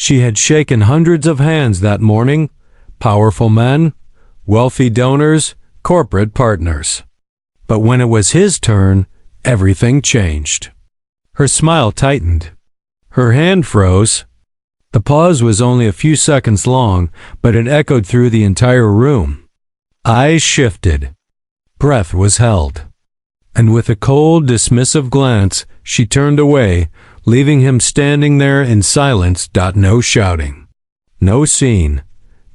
She had shaken hundreds of hands that morning, powerful men, wealthy donors, corporate partners. But when it was his turn, everything changed. Her smile tightened. Her hand froze. The pause was only a few seconds long, but it echoed through the entire room. Eyes shifted. Breath was held. And with a cold, dismissive glance, she turned away, leaving him standing there in silence. No shouting. No scene.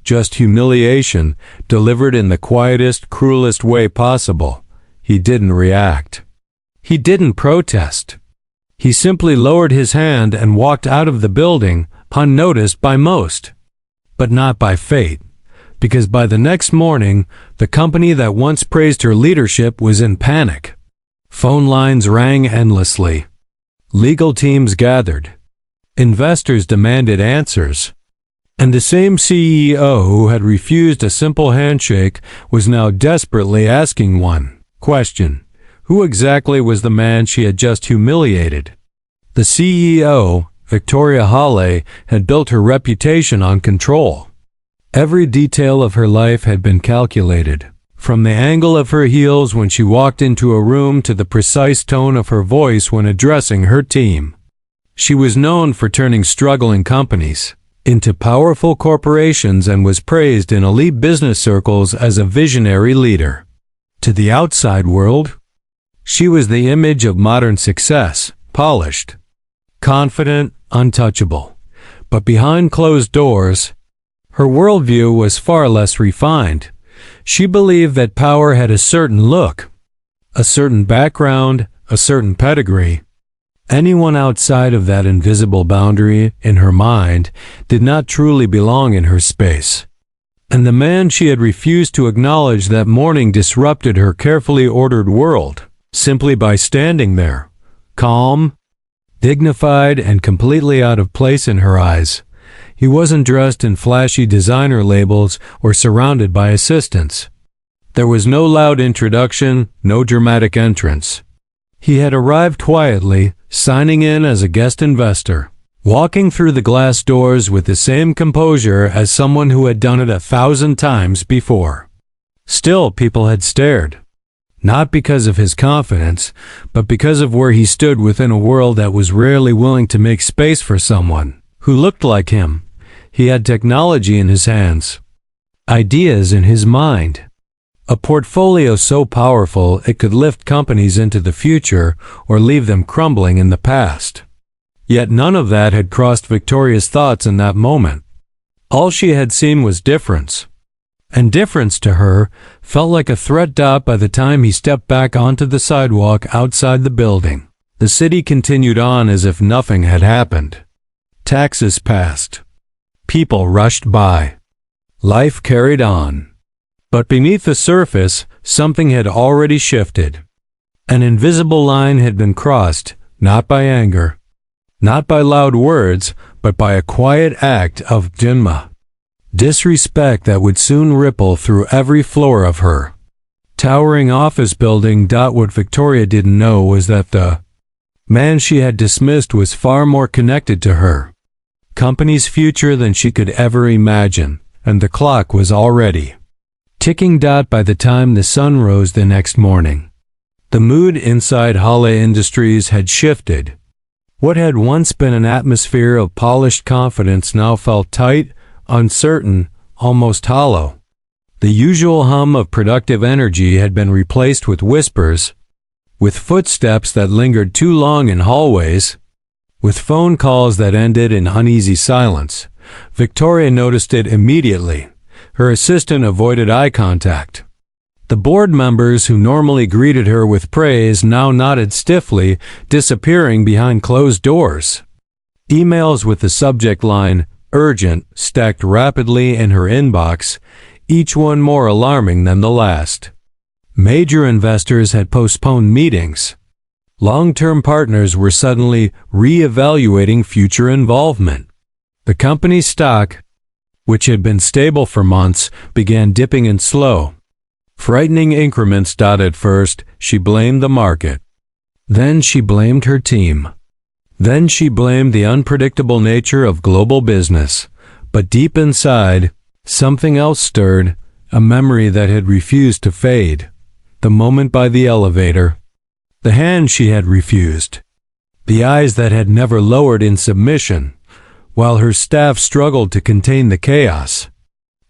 Just humiliation, delivered in the quietest, cruelest way possible. He didn't react. He didn't protest. He simply lowered his hand and walked out of the building, unnoticed by most. But not by fate, because by the next morning, the company that once praised her leadership was in panic. Phone lines rang endlessly. Legal teams gathered. Investors demanded answers. And the same CEO who had refused a simple handshake was now desperately asking one question. Who exactly was the man she had just humiliated? The CEO, Victoria Hawley, had built her reputation on control. Every detail of her life had been calculated, from the angle of her heels when she walked into a room to the precise tone of her voice when addressing her team. She was known for turning struggling companies into powerful corporations and was praised in elite business circles as a visionary leader. To the outside world, she was the image of modern success, polished, confident, untouchable. But behind closed doors, her worldview was far less refined. She believed that power had a certain look, a certain background, a certain pedigree. Anyone outside of that invisible boundary, in her mind, did not truly belong in her space. And the man she had refused to acknowledge that morning disrupted her carefully ordered world, simply by standing there, calm, dignified, and completely out of place in her eyes. He wasn't dressed in flashy designer labels or surrounded by assistants. There was no loud introduction, no dramatic entrance. He had arrived quietly, signing in as a guest investor, walking through the glass doors with the same composure as someone who had done it 1,000 times before. Still, people had stared. Not because of his confidence, but because of where he stood within a world that was rarely willing to make space for someone who looked like him. He had technology in his hands, ideas in his mind, a portfolio so powerful it could lift companies into the future or leave them crumbling in the past. Yet none of that had crossed Victoria's thoughts in that moment. All she had seen was difference. And difference to her felt like a threat dot by the time he stepped back onto the sidewalk outside the building. The city continued on as if nothing had happened. Taxes passed. People rushed by. Life carried on. But beneath the surface, something had already shifted. An invisible line had been crossed, not by anger, not by loud words, but by a quiet act of disrespect that would soon ripple through every floor of her towering office building. What Victoria didn't know was that the man she had dismissed was far more connected to her company's future than she could ever imagine, and the clock was already ticking. By the time the sun rose the next morning, the mood inside Hawley Industries had shifted. What had once been an atmosphere of polished confidence now felt tight, uncertain, almost hollow. The usual hum of productive energy had been replaced with whispers, with footsteps that lingered too long in hallways, with phone calls that ended in uneasy silence. Victoria noticed it immediately. Her assistant avoided eye contact. The board members who normally greeted her with praise now nodded stiffly, disappearing behind closed doors. Emails with the subject line, "Urgent," stacked rapidly in her inbox, each one more alarming than the last. Major investors had postponed meetings. Long-term partners were suddenly re-evaluating future involvement. The company's stock, which had been stable for months, began dipping in slow, frightening increments. At first, she blamed the market. Then she blamed her team. Then she blamed the unpredictable nature of global business. But deep inside, something else stirred, a memory that had refused to fade. The moment by the elevator. The hand she had refused. The eyes that had never lowered in submission, while her staff struggled to contain the chaos.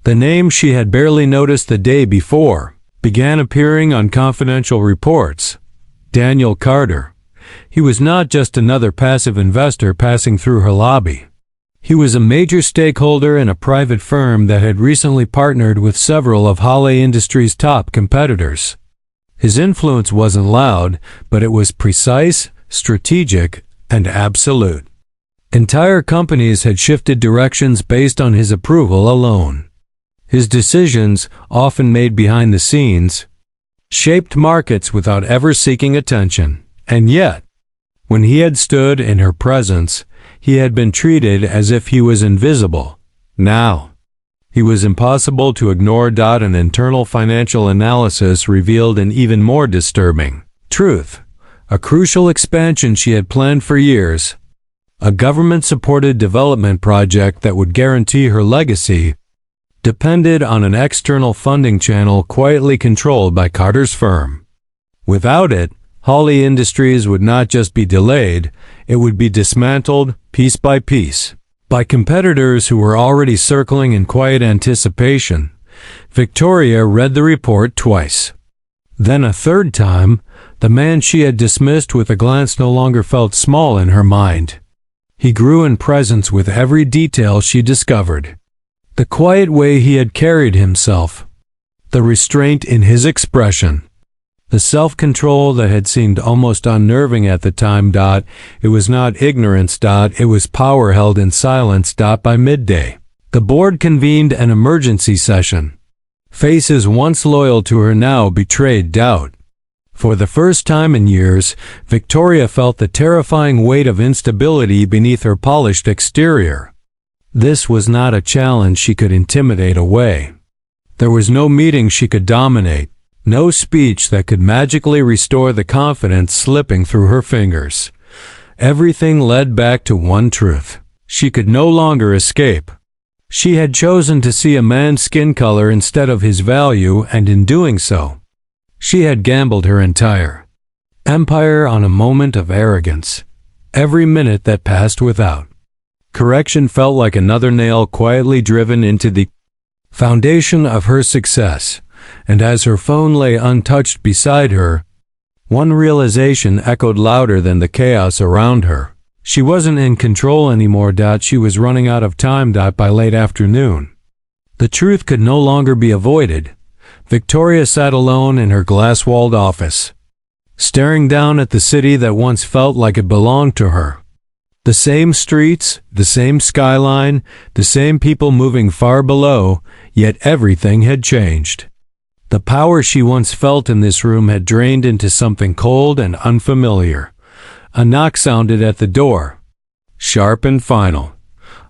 The name she had barely noticed the day before began appearing on confidential reports. Daniel Carter. He was not just another passive investor passing through her lobby. He was a major stakeholder in a private firm that had recently partnered with several of Hale Industries' top competitors. His influence wasn't loud, but it was precise, strategic, and absolute. Entire companies had shifted directions based on his approval alone. His decisions, often made behind the scenes, shaped markets without ever seeking attention. And yet, when he had stood in her presence, he had been treated as if he was invisible. Now, he was impossible to ignore. An internal financial analysis revealed an even more disturbing truth. A crucial expansion she had planned for years. A government-supported development project that would guarantee her legacy depended on an external funding channel quietly controlled by Carter's firm. Without it, Hale Industries would not just be delayed, it would be dismantled piece by piece by competitors who were already circling in quiet anticipation. Victoria read the report twice. Then a third time, the man she had dismissed with a glance no longer felt small in her mind. He grew in presence with every detail she discovered. The quiet way he had carried himself, the restraint in his expression, the self-control that had seemed almost unnerving at the time. It was not ignorance. It was power held in silence. By midday, the board convened an emergency session. Faces once loyal to her now betrayed doubt. For the first time in years, Victoria felt the terrifying weight of instability beneath her polished exterior. This was not a challenge she could intimidate away. There was no meeting she could dominate. No speech that could magically restore the confidence slipping through her fingers. Everything led back to one truth. She could no longer escape. She had chosen to see a man's skin color instead of his value, and in doing so, she had gambled her entire empire on a moment of arrogance. Every minute that passed without correction felt like another nail quietly driven into the foundation of her success. And as her phone lay untouched beside her, one realization echoed louder than the chaos around her. She wasn't in control anymore. She was running out of time. By late afternoon, the truth could no longer be avoided. Victoria sat alone in her glass-walled office, staring down at the city that once felt like it belonged to her. The same streets, the same skyline, the same people moving far below, yet everything had changed. The power she once felt in this room had drained into something cold and unfamiliar. A knock sounded at the door. Sharp and final.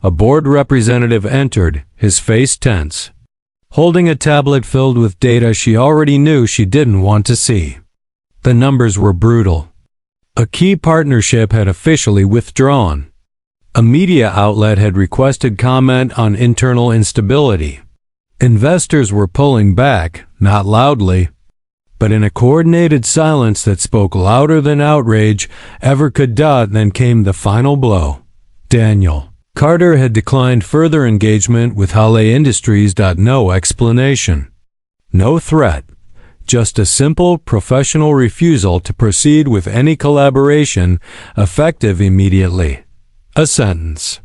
A board representative entered, his face tense, holding a tablet filled with data she already knew she didn't want to see. The numbers were brutal. A key partnership had officially withdrawn. A media outlet had requested comment on internal instability. Investors were pulling back, not loudly, but in a coordinated silence that spoke louder than outrage ever could. Then came the final blow. Daniel Carter had declined further engagement with Hale Industries. No explanation. No threat. Just a simple professional refusal to proceed with any collaboration effective immediately. A sentence.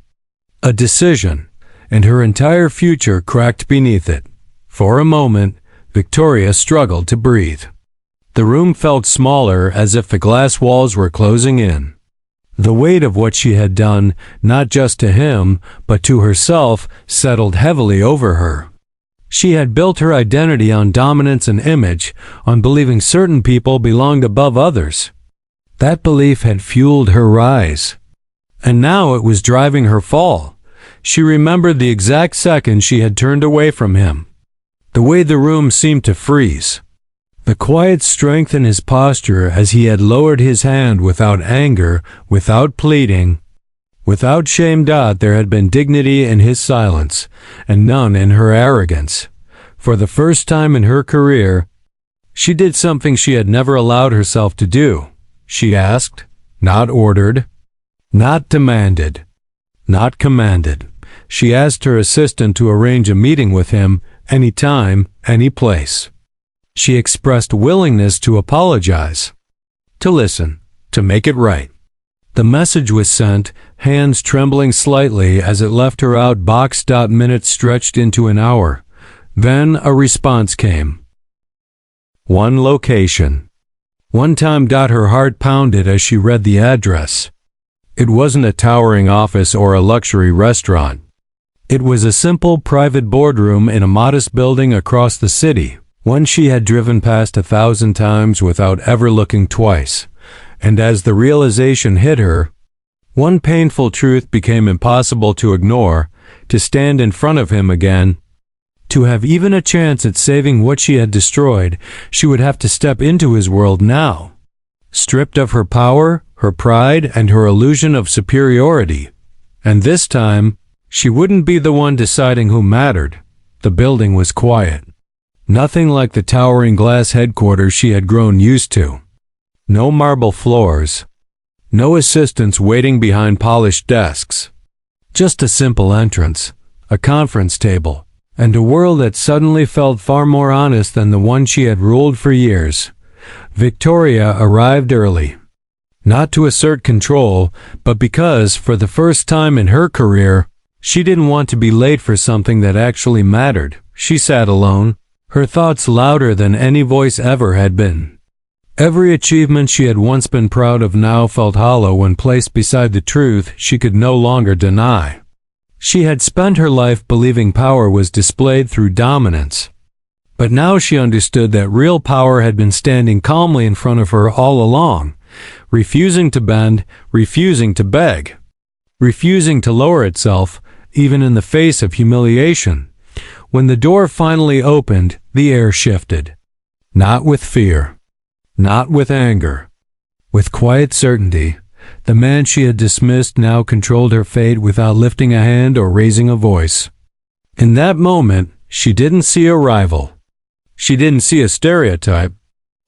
A decision. And her entire future cracked beneath it. For a moment, Victoria struggled to breathe. The room felt smaller, as if the glass walls were closing in. The weight of what she had done, not just to him, but to herself, settled heavily over her. She had built her identity on dominance and image, on believing certain people belonged above others. That belief had fueled her rise. And now it was driving her fall. She remembered the exact second she had turned away from him. The way the room seemed to freeze. The quiet strength in his posture as he had lowered his hand without anger, without pleading, without shame. There had been dignity in his silence, and none in her arrogance. For the first time in her career, she did something she had never allowed herself to do. She asked, not ordered, not demanded, not commanded. She asked her assistant to arrange a meeting with him, any time, any place. She expressed willingness to apologize, to listen, to make it right. The message was sent, hands trembling slightly as it left her outbox. Minutes stretched into an hour. Then a response came. One location. One time. Her heart pounded as she read the address. It wasn't a towering office or a luxury restaurant. It was a simple private boardroom in a modest building across the city, one she had driven past 1,000 times without ever looking twice. And as the realization hit her, one painful truth became impossible to ignore: to stand in front of him again, to have even a chance at saving what she had destroyed, she would have to step into his world now, stripped of her power, her pride, and her illusion of superiority. And this time, she wouldn't be the one deciding who mattered. The building was quiet. Nothing like the towering glass headquarters she had grown used to. No marble floors. No assistants waiting behind polished desks. Just a simple entrance, a conference table, and a world that suddenly felt far more honest than the one she had ruled for years. Victoria arrived early. Not to assert control, but because, for the first time in her career, she didn't want to be late for something that actually mattered. She sat alone, her thoughts louder than any voice ever had been. Every achievement she had once been proud of now felt hollow when placed beside the truth she could no longer deny. She had spent her life believing power was displayed through dominance. But now she understood that real power had been standing calmly in front of her all along, refusing to bend, refusing to beg, refusing to lower itself, even in the face of humiliation. When the door finally opened, the air shifted. Not with fear, not with anger, with quiet certainty. The man she had dismissed now controlled her fate without lifting a hand or raising a voice. In that moment, she didn't see a rival. She didn't see a stereotype.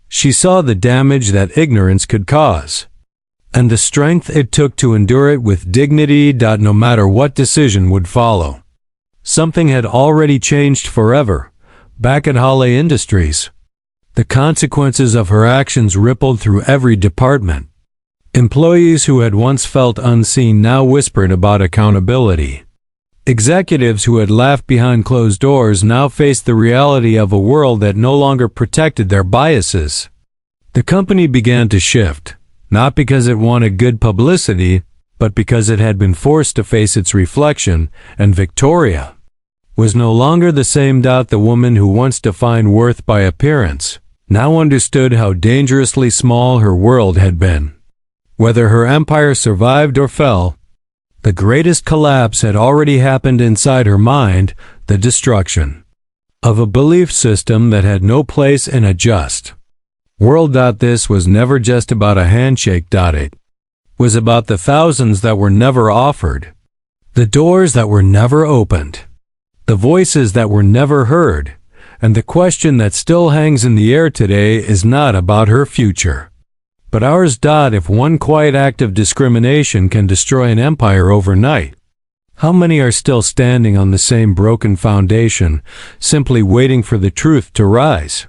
She saw the damage that ignorance could cause, and the strength it took to endure it with dignity. No matter what decision would follow. Something had already changed forever, back at Halle Industries. The consequences of her actions rippled through every department. Employees who had once felt unseen now whispered about accountability. Executives who had laughed behind closed doors now faced the reality of a world that no longer protected their biases. The company began to shift, not because it wanted good publicity, but because it had been forced to face its reflection, and Victoria was no longer the same. The woman who once defined worth by appearance now understood how dangerously small her world had been. Whether her empire survived or fell, the greatest collapse had already happened inside her mind: the destruction of a belief system that had no place in a just world. This was never just about a handshake. It was about the thousands that were never offered, the doors that were never opened, the voices that were never heard. And the question that still hangs in the air today is not about her future, but ours. If one quiet act of discrimination can destroy an empire overnight, how many are still standing on the same broken foundation, simply waiting for the truth to rise?